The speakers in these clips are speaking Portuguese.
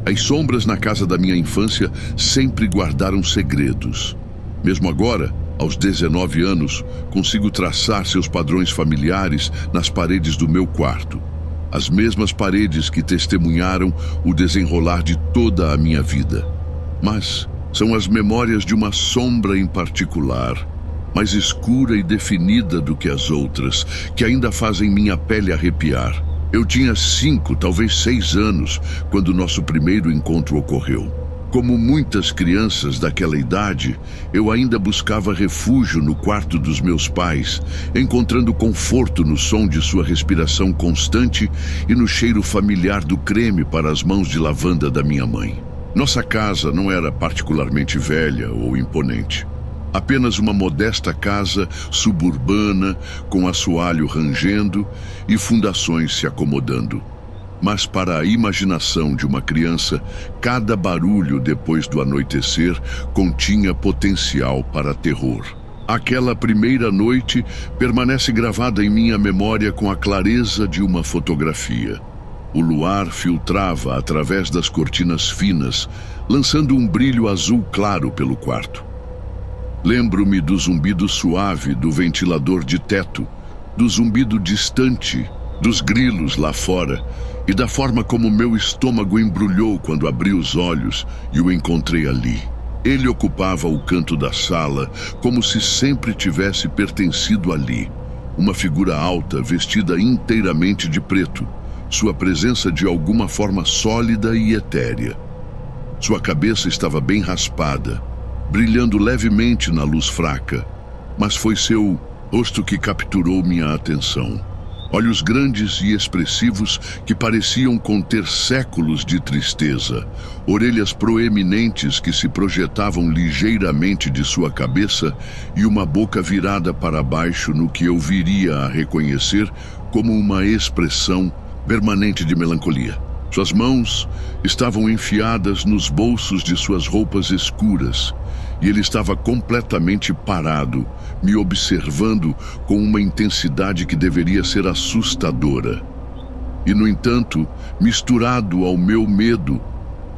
As sombras na casa da minha infância sempre guardaram segredos. Mesmo agora, aos 19 anos, consigo traçar seus padrões familiares nas paredes do meu quarto. As mesmas paredes que testemunharam o desenrolar de toda a minha vida. Mas são as memórias de uma sombra em particular, mais escura e definida do que as outras, que ainda fazem minha pele arrepiar. Eu tinha 5, talvez 6 anos, quando nosso primeiro encontro ocorreu. Como muitas crianças daquela idade, eu ainda buscava refúgio no quarto dos meus pais, encontrando conforto no som de sua respiração constante e no cheiro familiar do creme para as mãos de lavanda da minha mãe. Nossa casa não era particularmente velha ou imponente. Apenas uma modesta casa suburbana, com assoalho rangendo e fundações se acomodando. Mas para a imaginação de uma criança, cada barulho depois do anoitecer continha potencial para terror. Aquela primeira noite permanece gravada em minha memória com a clareza de uma fotografia. O luar filtrava através das cortinas finas, lançando um brilho azul claro pelo quarto. Lembro-me do zumbido suave do ventilador de teto, do zumbido distante dos grilos lá fora e da forma como meu estômago embrulhou quando abri os olhos e o encontrei ali. Ele ocupava o canto da sala como se sempre tivesse pertencido ali. Uma figura alta, vestida inteiramente de preto, sua presença de alguma forma sólida e etérea. Sua cabeça estava bem raspada, brilhando levemente na luz fraca, mas foi seu rosto que capturou minha atenção. Olhos grandes e expressivos que pareciam conter séculos de tristeza, orelhas proeminentes que se projetavam ligeiramente de sua cabeça e uma boca virada para baixo no que eu viria a reconhecer como uma expressão permanente de melancolia. Suas mãos estavam enfiadas nos bolsos de suas roupas escuras e ele estava completamente parado, me observando com uma intensidade que deveria ser assustadora. E, no entanto, misturado ao meu medo,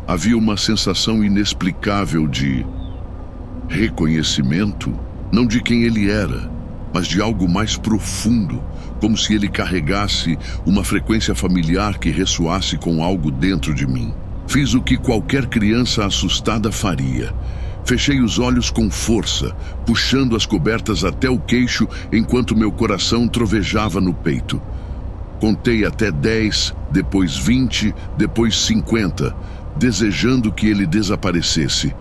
havia uma sensação inexplicável de reconhecimento, não de quem ele era, mas de algo mais profundo, como se ele carregasse uma frequência familiar que ressoasse com algo dentro de mim. Fiz o que qualquer criança assustada faria. Fechei os olhos com força, puxando as cobertas até o queixo enquanto meu coração trovejava no peito. Contei até 10, depois 20, depois 50, desejando que ele desaparecesse.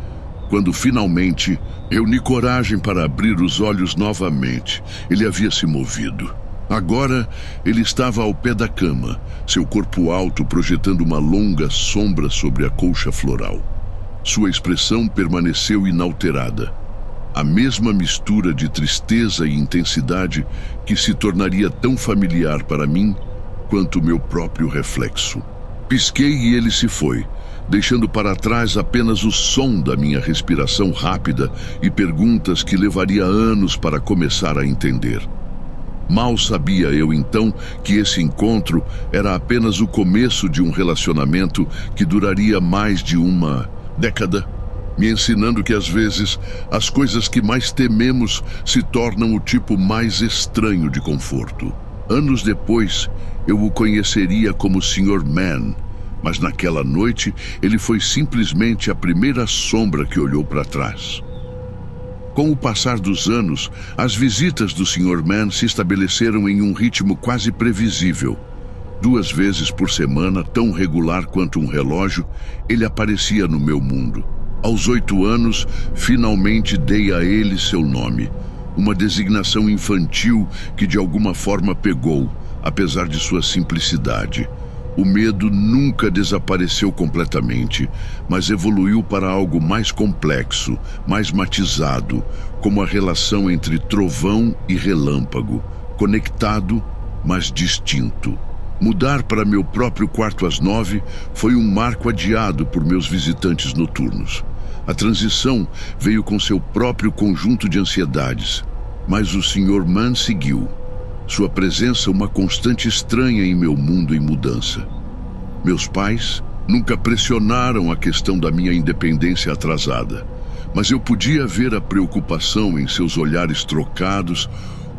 Quando finalmente reuni coragem para abrir os olhos novamente, ele havia se movido. Agora ele estava ao pé da cama, seu corpo alto projetando uma longa sombra sobre a colcha floral. Sua expressão permaneceu inalterada. A mesma mistura de tristeza e intensidade que se tornaria tão familiar para mim quanto meu próprio reflexo. Pisquei e ele se foi, deixando para trás apenas o som da minha respiração rápida e perguntas que levaria anos para começar a entender. Mal sabia eu então que esse encontro era apenas o começo de um relacionamento que duraria mais de uma década, me ensinando que às vezes as coisas que mais tememos se tornam o tipo mais estranho de conforto. Anos depois, eu o conheceria como Sr. Mann, mas naquela noite ele foi simplesmente a primeira sombra que olhou para trás. Com o passar dos anos, as visitas do Sr. Mann se estabeleceram em um ritmo quase previsível. 2 vezes por semana, tão regular quanto um relógio, ele aparecia no meu mundo. Aos 8 anos, finalmente dei a ele seu nome, uma designação infantil que de alguma forma pegou, apesar de sua simplicidade. O medo nunca desapareceu completamente, mas evoluiu para algo mais complexo, mais matizado, como a relação entre trovão e relâmpago, conectado, mas distinto. Mudar para meu próprio quarto às 9 foi um marco adiado por meus visitantes noturnos. A transição veio com seu próprio conjunto de ansiedades, mas o Sr. Mann seguiu. Sua presença uma constante estranha em meu mundo em mudança. Meus pais, Nunca pressionaram a questão da minha independência atrasada, mas eu podia ver a preocupação em seus olhares trocados,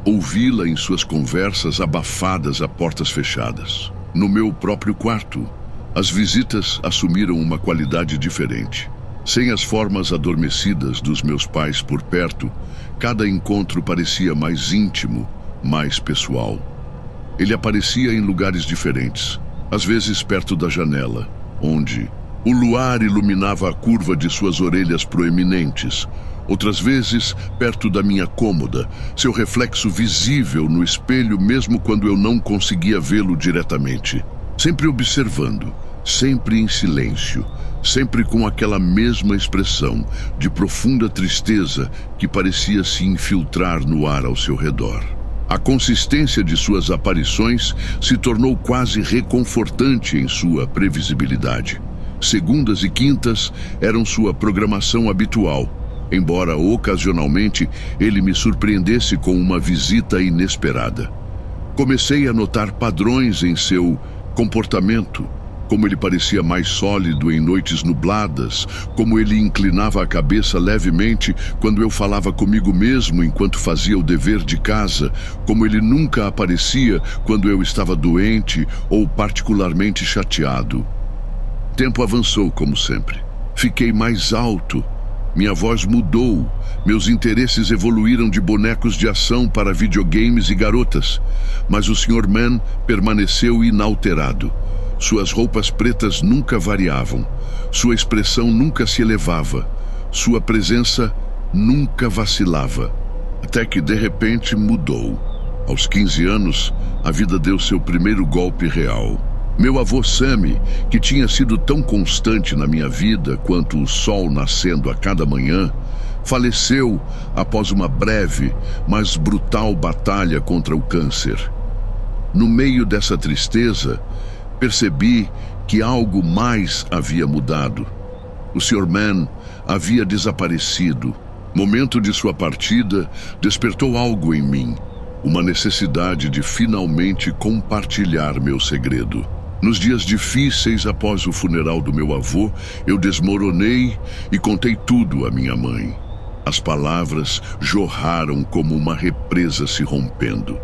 ouvi-la em suas conversas abafadas a portas fechadas. No meu próprio quarto, as visitas assumiram uma qualidade diferente. Sem as formas adormecidas dos meus pais por perto, cada encontro parecia mais íntimo, mais pessoal. Ele aparecia em lugares diferentes, às vezes perto da janela, onde o luar iluminava a curva de suas orelhas proeminentes, outras vezes perto da minha cômoda, seu reflexo visível no espelho mesmo quando eu não conseguia vê-lo diretamente. Sempre observando, sempre em silêncio, sempre com aquela mesma expressão de profunda tristeza que parecia se infiltrar no ar ao seu redor. A consistência de suas aparições se tornou quase reconfortante em sua previsibilidade. Segundas e quintas eram sua programação habitual, embora ocasionalmente ele me surpreendesse com uma visita inesperada. Comecei a notar padrões em seu comportamento, como ele parecia mais sólido em noites nubladas, como ele inclinava a cabeça levemente quando eu falava comigo mesmo enquanto fazia o dever de casa, como ele nunca aparecia quando eu estava doente ou particularmente chateado. O tempo avançou como sempre. Fiquei mais alto. Minha voz mudou. Meus interesses evoluíram de bonecos de ação para videogames e garotas. Mas o Sr. Mann permaneceu inalterado. Suas roupas pretas nunca variavam. Sua expressão nunca se elevava. Sua presença nunca vacilava. Até que, de repente, mudou. Aos 15 anos, a vida deu seu primeiro golpe real. Meu avô Sammy, que tinha sido tão constante na minha vida quanto o sol nascendo a cada manhã, faleceu após uma breve, mas brutal batalha contra o câncer. No meio dessa tristeza, percebi que algo mais havia mudado. O Sr. Mann havia desaparecido. O momento de sua partida despertou algo em mim, uma necessidade de finalmente compartilhar meu segredo. Nos dias difíceis após o funeral do meu avô, eu desmoronei e contei tudo à minha mãe. As palavras jorraram como uma represa se rompendo.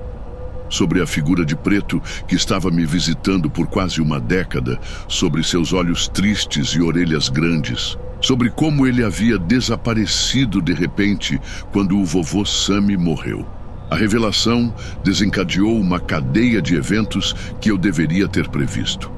Sobre a figura de preto que estava me visitando por quase uma década, sobre seus olhos tristes e orelhas grandes, sobre como ele havia desaparecido de repente quando o vovô Sammy morreu. A revelação desencadeou uma cadeia de eventos que eu deveria ter previsto.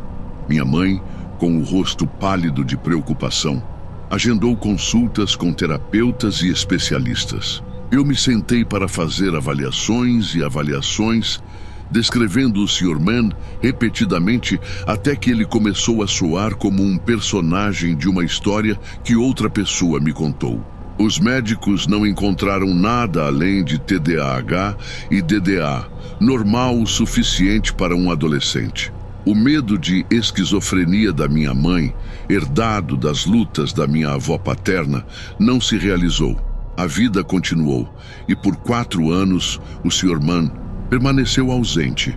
Minha mãe, com o rosto pálido de preocupação, agendou consultas com terapeutas e especialistas. Eu me sentei para fazer avaliações e avaliações, descrevendo o Sr. Mann repetidamente até que ele começou a soar como um personagem de uma história que outra pessoa me contou. Os médicos não encontraram nada além de TDAH e DDA, normal o suficiente para um adolescente. O medo de esquizofrenia da minha mãe, herdado das lutas da minha avó paterna, não se realizou. A vida continuou, e por 4 anos o Sr. Mann permaneceu ausente.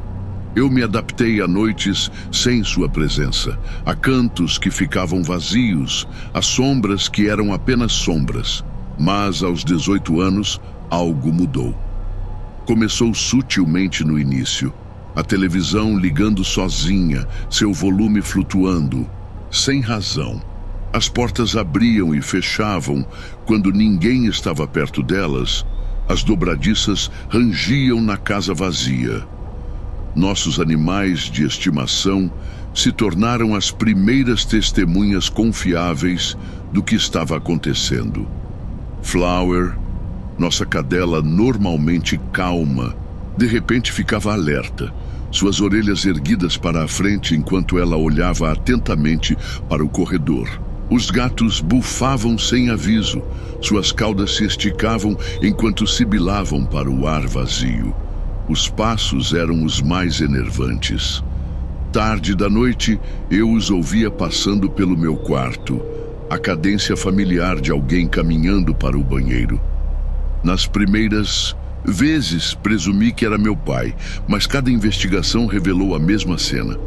Eu me adaptei a noites sem sua presença, a cantos que ficavam vazios, a sombras que eram apenas sombras. Mas aos 18 anos, algo mudou. Começou sutilmente no início. A televisão ligando sozinha, seu volume flutuando, sem razão. As portas abriam e fechavam quando ninguém estava perto delas. As dobradiças rangiam na casa vazia. Nossos animais de estimação se tornaram as primeiras testemunhas confiáveis do que estava acontecendo. Flower, nossa cadela normalmente calma, de repente ficava alerta, suas orelhas erguidas para a frente enquanto ela olhava atentamente para o corredor. Os gatos bufavam sem aviso, suas caudas se esticavam enquanto sibilavam para o ar vazio. Os passos eram os mais enervantes. Tarde da noite, eu os ouvia passando pelo meu quarto, a cadência familiar de alguém caminhando para o banheiro. Nas primeiras vezes, presumi que era meu pai, mas cada investigação revelou a mesma cena.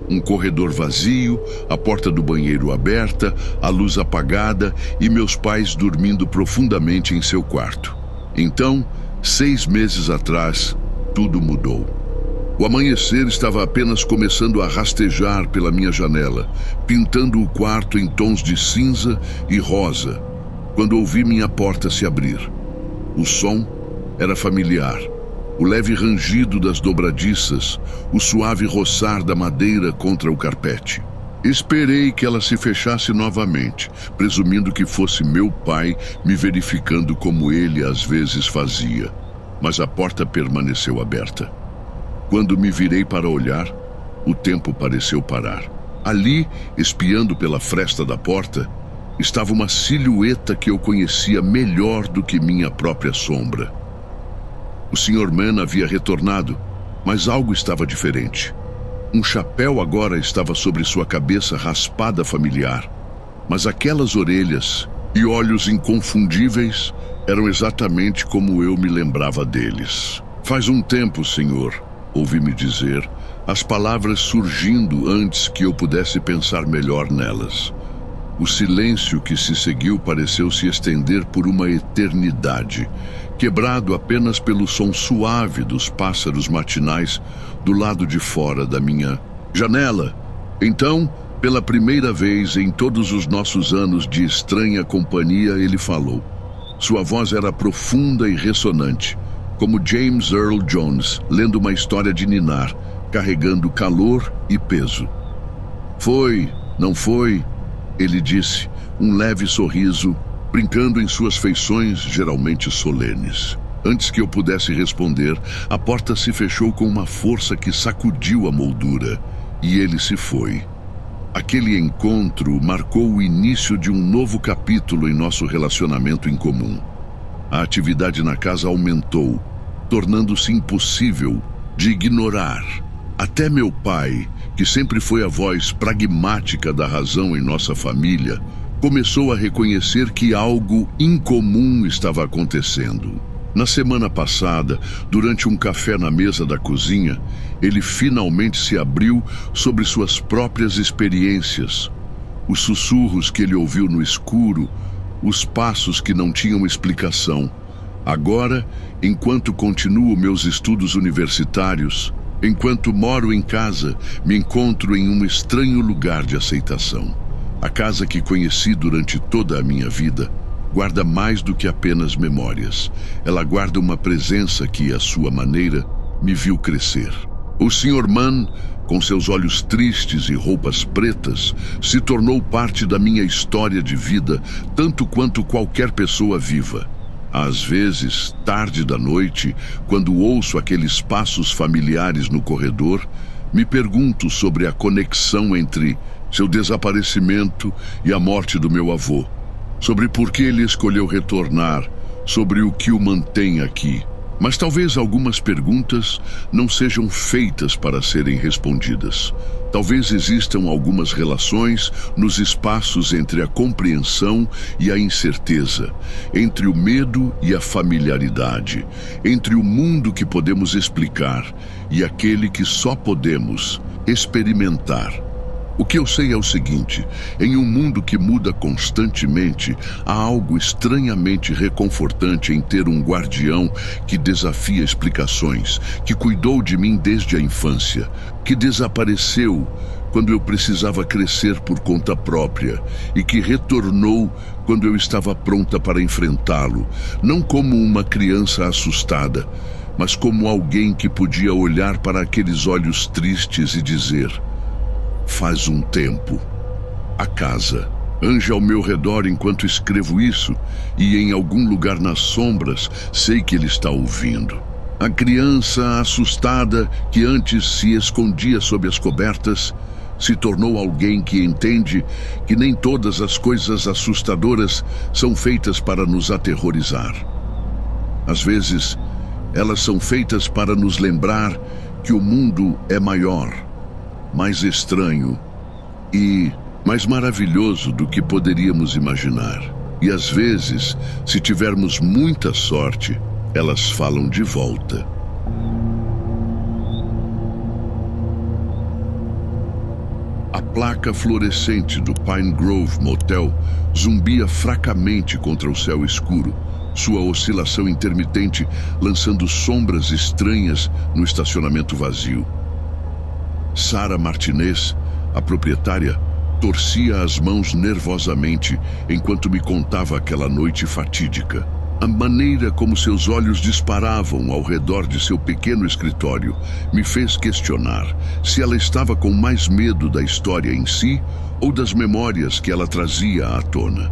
Um corredor vazio, a porta do banheiro aberta, a luz apagada e meus pais dormindo profundamente em seu quarto. Então, 6 meses atrás, tudo mudou. O amanhecer estava apenas começando a rastejar pela minha janela, pintando o quarto em tons de cinza e rosa, quando ouvi minha porta se abrir. O som era familiar. O leve rangido das dobradiças, o suave roçar da madeira contra o carpete. Esperei que ela se fechasse novamente, presumindo que fosse meu pai me verificando como ele às vezes fazia. Mas a porta permaneceu aberta. Quando me virei para olhar, o tempo pareceu parar. Ali, espiando pela fresta da porta, estava uma silhueta que eu conhecia melhor do que minha própria sombra. O Sr. Mann havia retornado, mas algo estava diferente. Um chapéu agora estava sobre sua cabeça raspada familiar, mas aquelas orelhas e olhos inconfundíveis eram exatamente como eu me lembrava deles. Faz um tempo, senhor, ouvi-me dizer, as palavras surgindo antes que eu pudesse pensar melhor nelas. O silêncio que se seguiu pareceu se estender por uma eternidade, quebrado apenas pelo som suave dos pássaros matinais do lado de fora da minha janela. Então, pela primeira vez em todos os nossos anos de estranha companhia, ele falou. Sua voz era profunda e ressonante, como James Earl Jones lendo uma história de ninar, carregando calor e peso. Foi, não foi? Ele disse, um leve sorriso, brincando em suas feições geralmente solenes. Antes que eu pudesse responder, a porta se fechou com uma força que sacudiu a moldura, e ele se foi. Aquele encontro marcou o início de um novo capítulo em nosso relacionamento em comum. A atividade na casa aumentou, tornando-se impossível de ignorar. Até meu pai, que sempre foi a voz pragmática da razão em nossa família, começou a reconhecer que algo incomum estava acontecendo. Na semana passada, durante um café na mesa da cozinha, ele finalmente se abriu sobre suas próprias experiências. Os sussurros que ele ouviu no escuro, os passos que não tinham explicação. Agora, enquanto continuo meus estudos universitários, enquanto moro em casa, me encontro em um estranho lugar de aceitação. A casa que conheci durante toda a minha vida guarda mais do que apenas memórias. Ela guarda uma presença que, à sua maneira, me viu crescer. O Sr. Mann, com seus olhos tristes e roupas pretas, se tornou parte da minha história de vida, tanto quanto qualquer pessoa viva. Às vezes, tarde da noite, quando ouço aqueles passos familiares no corredor, me pergunto sobre a conexão entre seu desaparecimento e a morte do meu avô, sobre por que ele escolheu retornar, sobre o que o mantém aqui. Mas talvez algumas perguntas não sejam feitas para serem respondidas. Talvez existam algumas relações nos espaços entre a compreensão e a incerteza, entre o medo e a familiaridade, entre o mundo que podemos explicar e aquele que só podemos experimentar. O que eu sei é o seguinte: em um mundo que muda constantemente, há algo estranhamente reconfortante em ter um guardião que desafia explicações, que cuidou de mim desde a infância, que desapareceu quando eu precisava crescer por conta própria e que retornou quando eu estava pronta para enfrentá-lo, não como uma criança assustada, mas como alguém que podia olhar para aqueles olhos tristes e dizer: faz um tempo. A casa anja ao meu redor enquanto escrevo isso, e em algum lugar nas sombras sei que ele está ouvindo. A criança assustada que antes se escondia sob as cobertas se tornou alguém que entende que nem todas as coisas assustadoras são feitas para nos aterrorizar. Às vezes, elas são feitas para nos lembrar que o mundo é maior, mais estranho e mais maravilhoso do que poderíamos imaginar. E às vezes, se tivermos muita sorte, elas falam de volta. A placa fluorescente do Pine Grove Motel zumbia fracamente contra o céu escuro, sua oscilação intermitente lançando sombras estranhas no estacionamento vazio. Sarah Martinez, a proprietária, torcia as mãos nervosamente enquanto me contava aquela noite fatídica. A maneira como seus olhos disparavam ao redor de seu pequeno escritório me fez questionar se ela estava com mais medo da história em si ou das memórias que ela trazia à tona.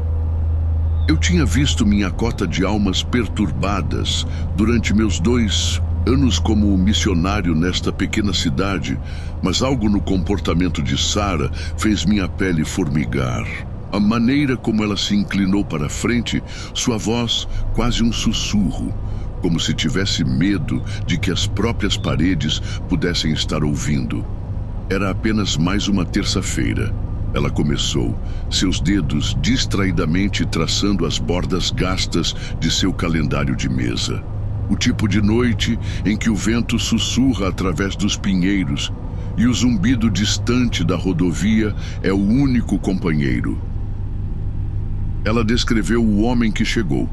Eu tinha visto minha cota de almas perturbadas durante meus 2 anos como missionário nesta pequena cidade, mas algo no comportamento de Sarah fez minha pele formigar. A maneira como ela se inclinou para frente, sua voz quase um sussurro, como se tivesse medo de que as próprias paredes pudessem estar ouvindo. Era apenas mais uma terça-feira. Ela começou, seus dedos distraidamente traçando as bordas gastas de seu calendário de mesa. O tipo de noite em que o vento sussurra através dos pinheiros e o zumbido distante da rodovia é o único companheiro. Ela descreveu o homem que chegou,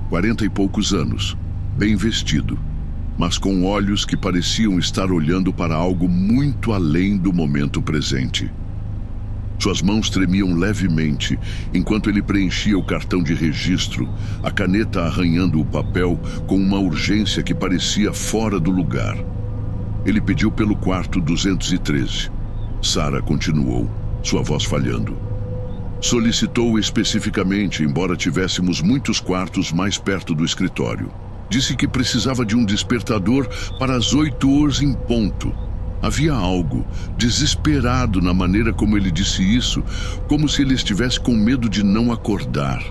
40 e poucos anos, bem vestido, mas com olhos que pareciam estar olhando para algo muito além do momento presente. Suas mãos tremiam levemente enquanto ele preenchia o cartão de registro, a caneta arranhando o papel com uma urgência que parecia fora do lugar. Ele pediu pelo quarto 213. Sarah continuou, sua voz falhando. Solicitou especificamente, embora tivéssemos muitos quartos mais perto do escritório. Disse que precisava de um despertador para as 8h em ponto. Havia algo desesperado na maneira como ele disse isso, como se ele estivesse com medo de não acordar.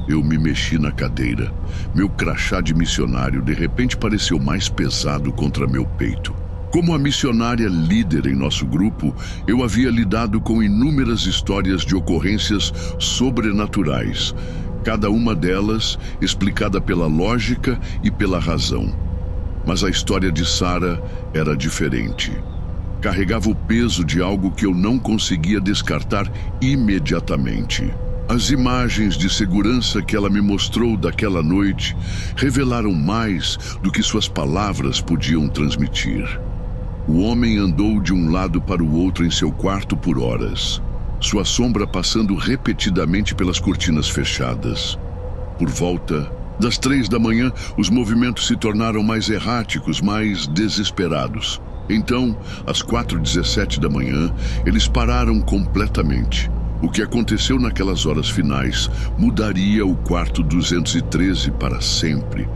Eu me mexi na cadeira. Meu crachá de missionário de repente pareceu mais pesado contra meu peito. Como a missionária líder em nosso grupo, eu havia lidado com inúmeras histórias de ocorrências sobrenaturais, cada uma delas explicada pela lógica e pela razão. Mas a história de Sarah era diferente. Carregava o peso de algo que eu não conseguia descartar imediatamente. As imagens de segurança que ela me mostrou daquela noite revelaram mais do que suas palavras podiam transmitir. O homem andou de um lado para o outro em seu quarto por horas, sua sombra passando repetidamente pelas cortinas fechadas. Por volta das 3 da manhã, os movimentos se tornaram mais erráticos, mais desesperados. Então, às 4h17 da manhã, eles pararam completamente. O que aconteceu naquelas horas finais mudaria o quarto 213 para sempre.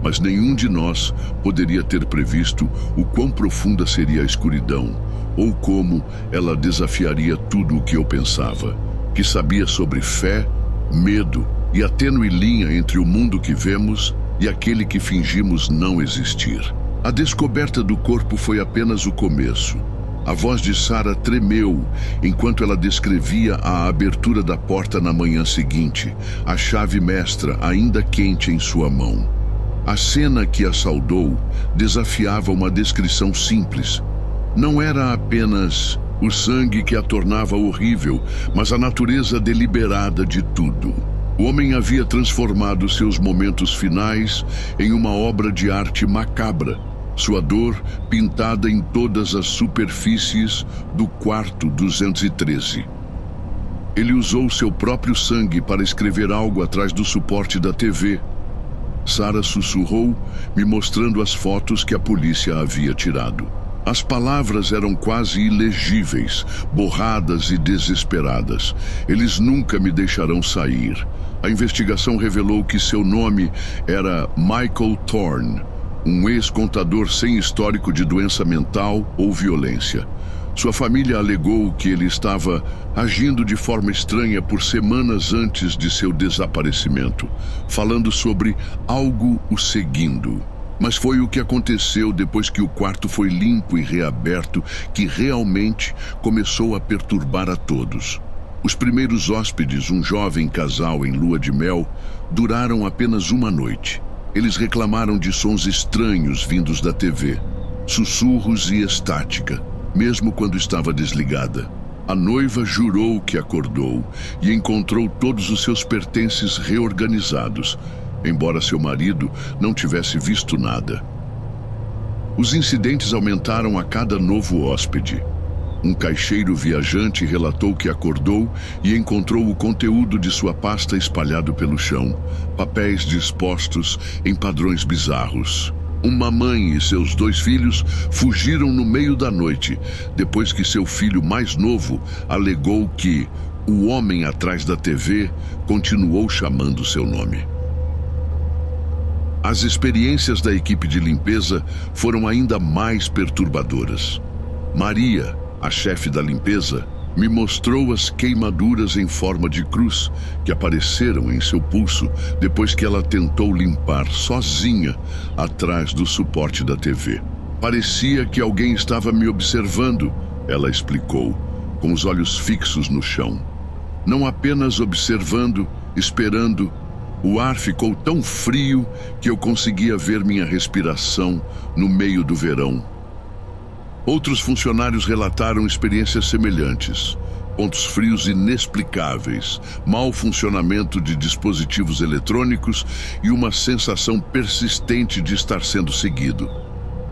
Mas nenhum de nós poderia ter previsto o quão profunda seria a escuridão, ou como ela desafiaria tudo o que eu pensava, que sabia sobre fé, medo e a tênue linha entre o mundo que vemos e aquele que fingimos não existir. A descoberta do corpo foi apenas o começo. A voz de Sarah tremeu enquanto ela descrevia a abertura da porta na manhã seguinte, a chave mestra ainda quente em sua mão. A cena que a saudou desafiava uma descrição simples. Não era apenas o sangue que a tornava horrível, mas a natureza deliberada de tudo. O homem havia transformado seus momentos finais em uma obra de arte macabra, sua dor pintada em todas as superfícies do quarto 213. Ele usou seu próprio sangue para escrever algo atrás do suporte da TV. Sarah sussurrou, me mostrando as fotos que a polícia havia tirado. As palavras eram quase ilegíveis, borradas e desesperadas. Eles nunca me deixarão sair. A investigação revelou que seu nome era Michael Thorne, um ex-contador sem histórico de doença mental ou violência. Sua família alegou que ele estava agindo de forma estranha por semanas antes de seu desaparecimento, falando sobre algo o seguindo. Mas foi o que aconteceu depois que o quarto foi limpo e reaberto que realmente começou a perturbar a todos. Os primeiros hóspedes, um jovem casal em lua de mel, duraram apenas uma noite. Eles reclamaram de sons estranhos vindos da TV, sussurros e estática, mesmo quando estava desligada. A noiva jurou que acordou e encontrou todos os seus pertences reorganizados, embora seu marido não tivesse visto nada. Os incidentes aumentaram a cada novo hóspede. Um caixeiro viajante relatou que acordou e encontrou o conteúdo de sua pasta espalhado pelo chão, papéis dispostos em padrões bizarros. Uma mãe e seus 2 filhos fugiram no meio da noite, depois que seu filho mais novo alegou que o homem atrás da TV continuou chamando seu nome. As experiências da equipe de limpeza foram ainda mais perturbadoras. Maria, a chefe da limpeza, me mostrou as queimaduras em forma de cruz que apareceram em seu pulso depois que ela tentou limpar sozinha atrás do suporte da TV. Parecia que alguém estava me observando, ela explicou, com os olhos fixos no chão. Não apenas observando, esperando. O ar ficou tão frio que eu conseguia ver minha respiração no meio do verão. Outros funcionários relataram experiências semelhantes. Pontos frios inexplicáveis, mau funcionamento de dispositivos eletrônicos e uma sensação persistente de estar sendo seguido.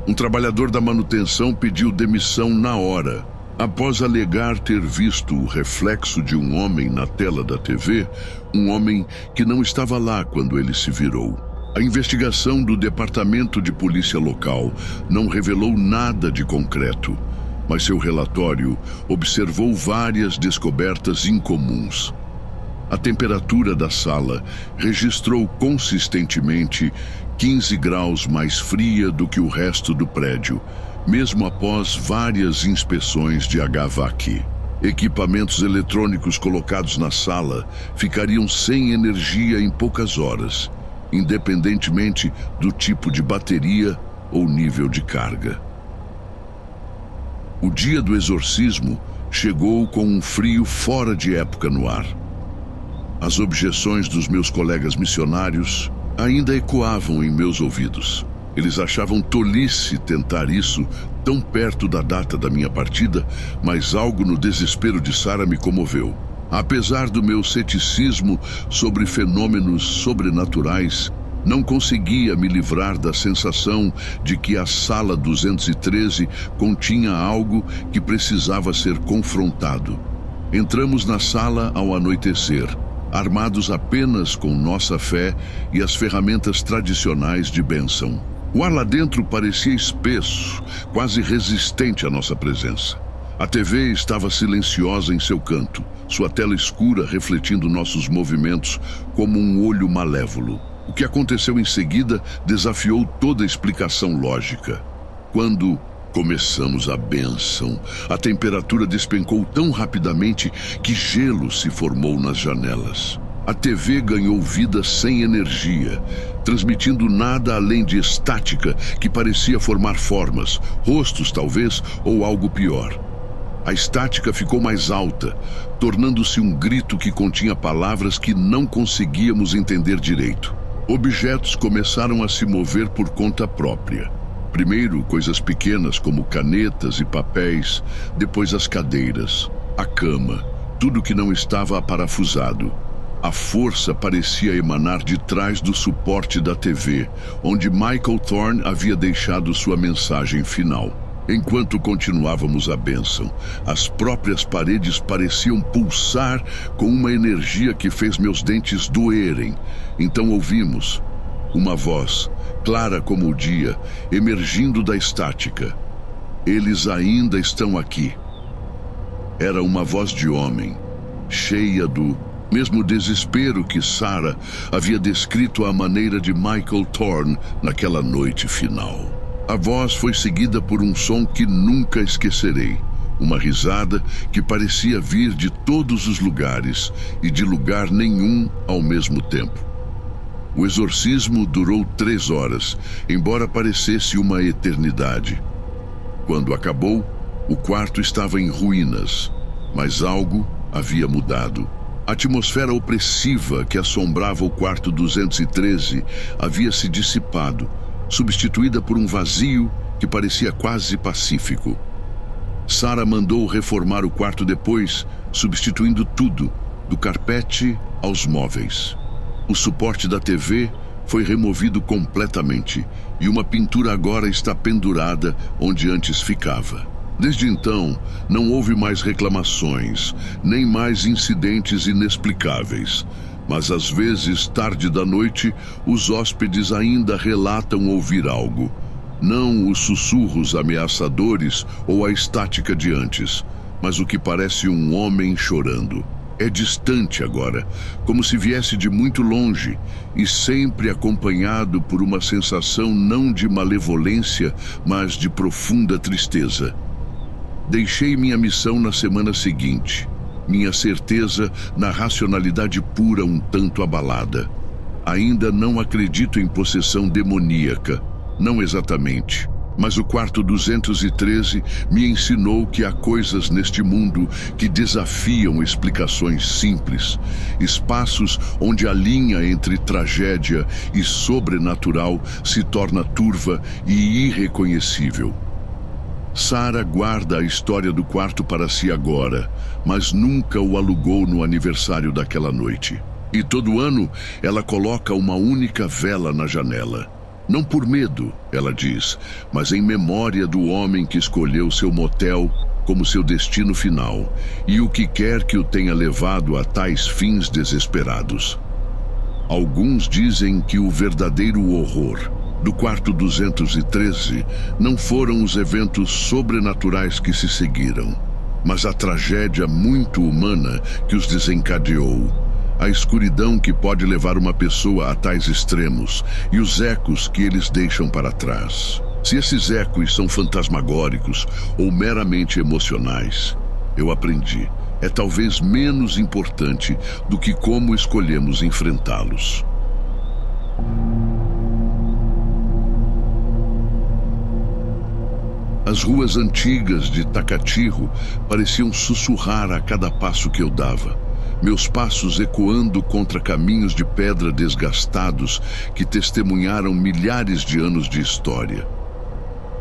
Um trabalhador da manutenção pediu demissão na hora. Após alegar ter visto o reflexo de um homem na tela da TV, um homem que não estava lá quando ele se virou. A investigação do Departamento de Polícia Local não revelou nada de concreto, mas seu relatório observou várias descobertas incomuns. A temperatura da sala registrou consistentemente 15 graus mais fria do que o resto do prédio, mesmo após várias inspeções de HVAC. Equipamentos eletrônicos colocados na sala ficariam sem energia em poucas horas, independentemente do tipo de bateria ou nível de carga. O dia do exorcismo chegou com um frio fora de época no ar. As objeções dos meus colegas missionários ainda ecoavam em meus ouvidos. Eles achavam tolice tentar isso tão perto da data da minha partida, mas algo no desespero de Sarah me comoveu. Apesar do meu ceticismo sobre fenômenos sobrenaturais, não conseguia me livrar da sensação de que a sala 213 continha algo que precisava ser confrontado. Entramos na sala ao anoitecer, armados apenas com nossa fé e as ferramentas tradicionais de bênção. O ar lá dentro parecia espesso, quase resistente à nossa presença. A TV estava silenciosa em seu canto, sua tela escura refletindo nossos movimentos como um olho malévolo. O que aconteceu em seguida desafiou toda explicação lógica. Quando começamos a bênção, a temperatura despencou tão rapidamente que gelo se formou nas janelas. A TV ganhou vida sem energia, transmitindo nada além de estática que parecia formar formas, rostos talvez, ou algo pior. A estática ficou mais alta, tornando-se um grito que continha palavras que não conseguíamos entender direito. Objetos começaram a se mover por conta própria. Primeiro, coisas pequenas como canetas e papéis, depois as cadeiras, a cama, tudo que não estava aparafusado. A força parecia emanar de trás do suporte da TV, onde Michael Thorne havia deixado sua mensagem final. Enquanto continuávamos a bênção, as próprias paredes pareciam pulsar com uma energia que fez meus dentes doerem. Então ouvimos uma voz, clara como o dia, emergindo da estática. Eles ainda estão aqui. Era uma voz de homem, cheia do mesmo desespero que Sarah havia descrito à maneira de Michael Thorne naquela noite final. A voz foi seguida por um som que nunca esquecerei. Uma risada que parecia vir de todos os lugares e de lugar nenhum ao mesmo tempo. O exorcismo durou 3 horas, embora parecesse uma eternidade. Quando acabou, o quarto estava em ruínas, mas algo havia mudado. A atmosfera opressiva que assombrava o quarto 213 havia se dissipado, substituída por um vazio que parecia quase pacífico. Sara mandou reformar o quarto depois, substituindo tudo, do carpete aos móveis. O suporte da TV foi removido completamente e uma pintura agora está pendurada onde antes ficava. Desde então, não houve mais reclamações, nem mais incidentes inexplicáveis. Mas às vezes, tarde da noite, os hóspedes ainda relatam ouvir algo. Não os sussurros ameaçadores ou a estática de antes, mas o que parece um homem chorando. É distante agora, como se viesse de muito longe, e sempre acompanhado por uma sensação não de malevolência, mas de profunda tristeza. Deixei minha missão na semana seguinte, minha certeza na racionalidade pura um tanto abalada. Ainda não acredito em possessão demoníaca, não exatamente. Mas o quarto 213 me ensinou que há coisas neste mundo que desafiam explicações simples, espaços onde a linha entre tragédia e sobrenatural se torna turva e irreconhecível. Sara guarda a história do quarto para si agora, mas nunca o alugou no aniversário daquela noite. E todo ano ela coloca uma única vela na janela. Não por medo, ela diz, mas em memória do homem que escolheu seu motel como seu destino final e o que quer que o tenha levado a tais fins desesperados. Alguns dizem que o verdadeiro horror do quarto 213 não foram os eventos sobrenaturais que se seguiram, mas a tragédia muito humana que os desencadeou. A escuridão que pode levar uma pessoa a tais extremos e os ecos que eles deixam para trás. Se esses ecos são fantasmagóricos ou meramente emocionais, eu aprendi, é talvez menos importante do que como escolhemos enfrentá-los. As ruas antigas de Takatiho pareciam sussurrar a cada passo que eu dava. Meus passos ecoando contra caminhos de pedra desgastados que testemunharam milhares de anos de história.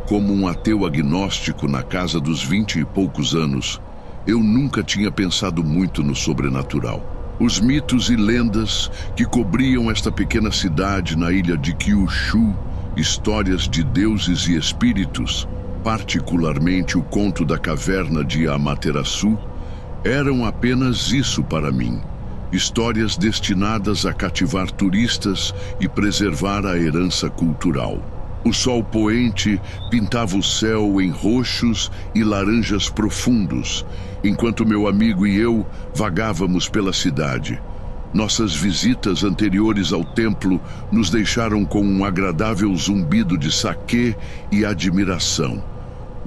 Como um ateu agnóstico na casa dos 20 e poucos anos, eu nunca tinha pensado muito no sobrenatural. Os mitos e lendas que cobriam esta pequena cidade na ilha de Kyushu, histórias de deuses e espíritos, particularmente o conto da caverna de Amaterasu, eram apenas isso para mim, histórias destinadas a cativar turistas e preservar a herança cultural. O sol poente pintava o céu em roxos e laranjas profundos, enquanto meu amigo e eu vagávamos pela cidade. Nossas visitas anteriores ao templo nos deixaram com um agradável zumbido de saquê e admiração.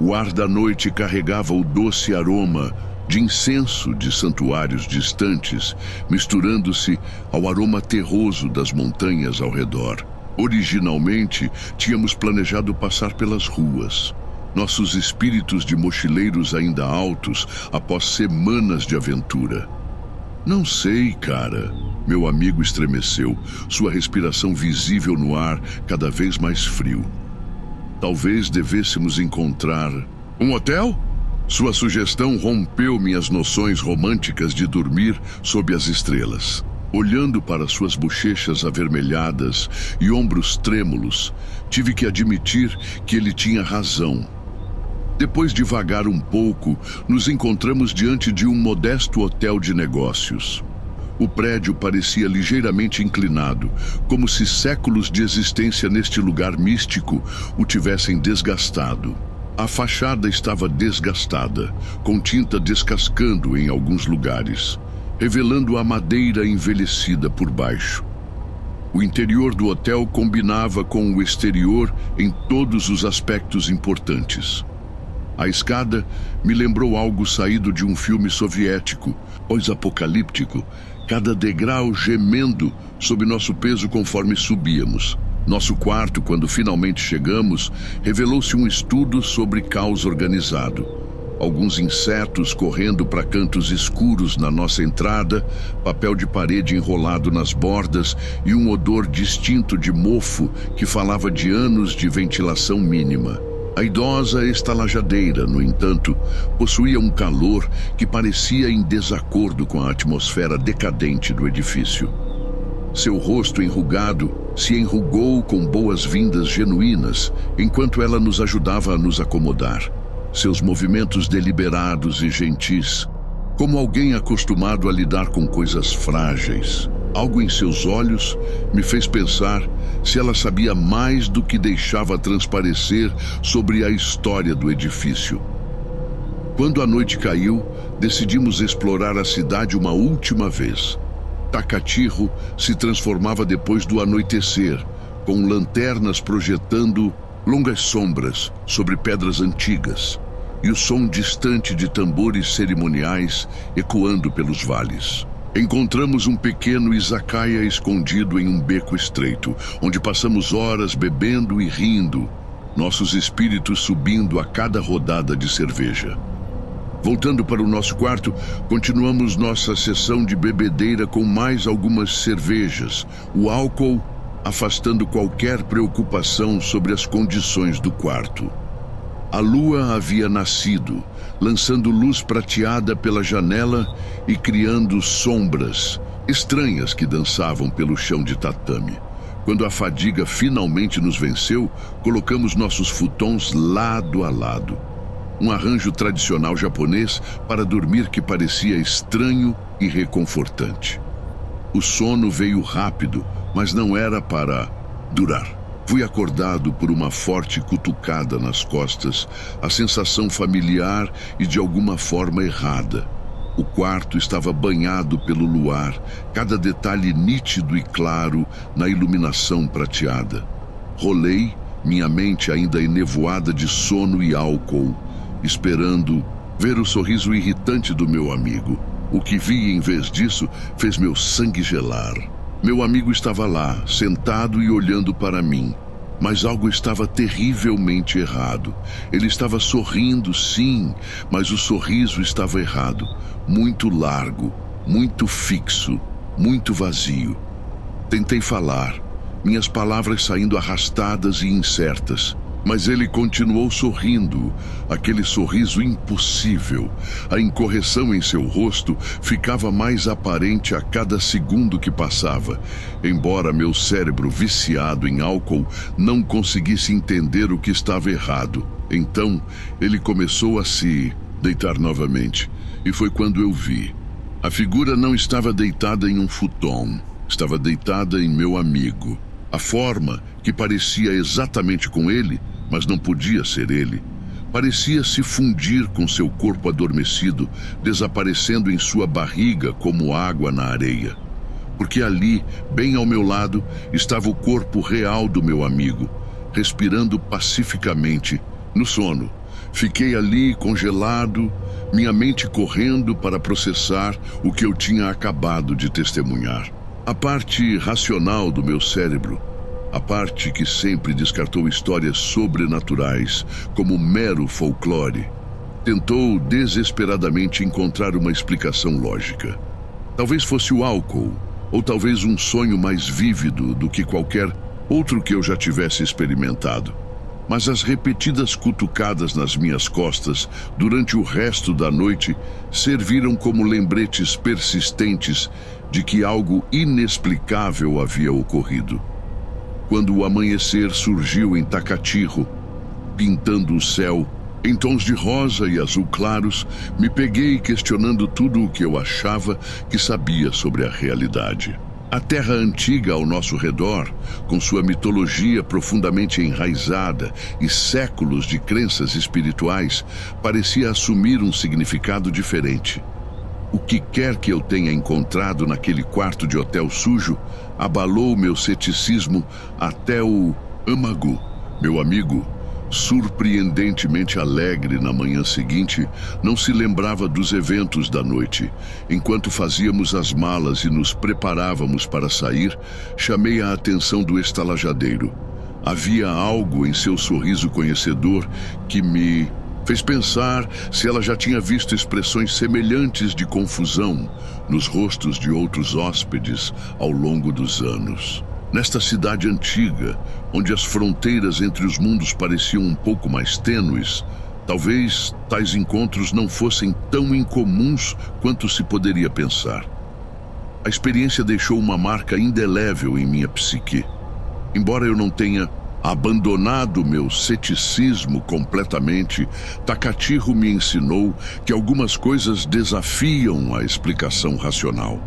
O ar da noite carregava o doce aroma de incenso de santuários distantes, misturando-se ao aroma terroso das montanhas ao redor. Originalmente, tínhamos planejado passar pelas ruas. Nossos espíritos de mochileiros ainda altos após semanas de aventura. Não sei, cara. Meu amigo estremeceu, sua respiração visível no ar cada vez mais frio. Talvez devêssemos encontrar um hotel? Sua sugestão rompeu minhas noções românticas de dormir sob as estrelas. Olhando para suas bochechas avermelhadas e ombros trêmulos, tive que admitir que ele tinha razão. Depois de vagar um pouco, nos encontramos diante de um modesto hotel de negócios. O prédio parecia ligeiramente inclinado, como se séculos de existência neste lugar místico o tivessem desgastado. A fachada estava desgastada, com tinta descascando em alguns lugares, revelando a madeira envelhecida por baixo. O interior do hotel combinava com o exterior em todos os aspectos importantes. A escada me lembrou algo saído de um filme soviético, pós-apocalíptico, cada degrau gemendo sob nosso peso conforme subíamos. Nosso quarto, quando finalmente chegamos, revelou-se um estudo sobre caos organizado. Alguns insetos correndo para cantos escuros na nossa entrada, papel de parede enrolado nas bordas e um odor distinto de mofo que falava de anos de ventilação mínima. A idosa estalajadeira, no entanto, possuía um calor que parecia em desacordo com a atmosfera decadente do edifício. Seu rosto enrugado se enrugou com boas-vindas genuínas, enquanto ela nos ajudava a nos acomodar. Seus movimentos deliberados e gentis, como alguém acostumado a lidar com coisas frágeis. Algo em seus olhos me fez pensar se ela sabia mais do que deixava transparecer sobre a história do edifício. Quando a noite caiu, decidimos explorar a cidade uma última vez. Tacatirro se transformava depois do anoitecer, com lanternas projetando longas sombras sobre pedras antigas, e o som distante de tambores cerimoniais ecoando pelos vales. Encontramos um pequeno izakaya escondido em um beco estreito, onde passamos horas bebendo e rindo, nossos espíritos subindo a cada rodada de cerveja. Voltando para o nosso quarto, continuamos nossa sessão de bebedeira com mais algumas cervejas, o álcool afastando qualquer preocupação sobre as condições do quarto. A lua havia nascido, lançando luz prateada pela janela e criando sombras estranhas que dançavam pelo chão de tatame. Quando a fadiga finalmente nos venceu, colocamos nossos futons lado a lado. Um arranjo tradicional japonês para dormir que parecia estranho e reconfortante. O sono veio rápido, mas não era para durar. Fui acordado por uma forte cutucada nas costas, a sensação familiar e de alguma forma errada. O quarto estava banhado pelo luar, cada detalhe nítido e claro na iluminação prateada. Rolei, minha mente ainda enevoada de sono e álcool, esperando ver o sorriso irritante do meu amigo. O que vi em vez disso fez meu sangue gelar. Meu amigo estava lá, sentado e olhando para mim. Mas algo estava terrivelmente errado. Ele estava sorrindo, sim, mas o sorriso estava errado. Muito largo, muito fixo, muito vazio. Tentei falar, minhas palavras saindo arrastadas e incertas. Mas ele continuou sorrindo, aquele sorriso impossível. A incorreção em seu rosto ficava mais aparente a cada segundo que passava, embora meu cérebro viciado em álcool não conseguisse entender o que estava errado. Então, ele começou a se deitar novamente, e foi quando eu vi. A figura não estava deitada em um futon, estava deitada em meu amigo. A forma, que parecia exatamente com ele, mas não podia ser ele, parecia se fundir com seu corpo adormecido, desaparecendo em sua barriga como água na areia. Porque ali, bem ao meu lado, estava o corpo real do meu amigo, respirando pacificamente, no sono. Fiquei ali congelado, minha mente correndo para processar o que eu tinha acabado de testemunhar. A parte racional do meu cérebro, a parte que sempre descartou histórias sobrenaturais como mero folclore, tentou desesperadamente encontrar uma explicação lógica. Talvez fosse o álcool, ou talvez um sonho mais vívido do que qualquer outro que eu já tivesse experimentado. Mas as repetidas cutucadas nas minhas costas durante o resto da noite serviram como lembretes persistentes de que algo inexplicável havia ocorrido. Quando o amanhecer surgiu em Tacatirro, pintando o céu em tons de rosa e azul claros, me peguei questionando tudo o que eu achava que sabia sobre a realidade. A terra antiga ao nosso redor, com sua mitologia profundamente enraizada e séculos de crenças espirituais, parecia assumir um significado diferente. O que quer que eu tenha encontrado naquele quarto de hotel sujo abalou meu ceticismo até o âmago. Meu amigo, surpreendentemente alegre na manhã seguinte, não se lembrava dos eventos da noite. Enquanto fazíamos as malas e nos preparávamos para sair, chamei a atenção do estalajadeiro. Havia algo em seu sorriso conhecedor que me fez pensar se ela já tinha visto expressões semelhantes de confusão nos rostos de outros hóspedes ao longo dos anos. Nesta cidade antiga, onde as fronteiras entre os mundos pareciam um pouco mais tênues, talvez tais encontros não fossem tão incomuns quanto se poderia pensar. A experiência deixou uma marca indelével em minha psique. Embora eu não tenha abandonado meu ceticismo completamente, Takahiro me ensinou que algumas coisas desafiam a explicação racional.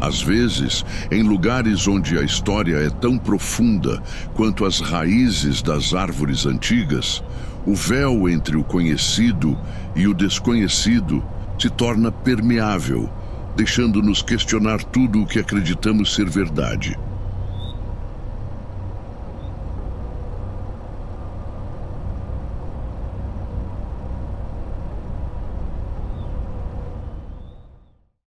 Às vezes, em lugares onde a história é tão profunda quanto as raízes das árvores antigas, o véu entre o conhecido e o desconhecido se torna permeável, deixando-nos questionar tudo o que acreditamos ser verdade.